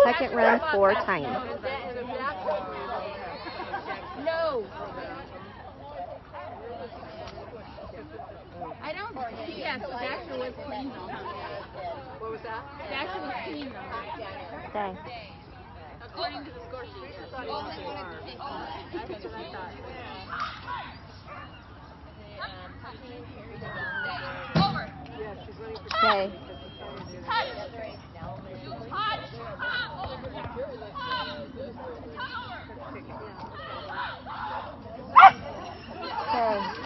Second run for Tiny. No. I don't. Yes, Dasher was clean though. What was that? Dasher was clean though. Okay. According to the score sheet, I thought it was That's what I thought. Yeah, she's running for Okay. Okay.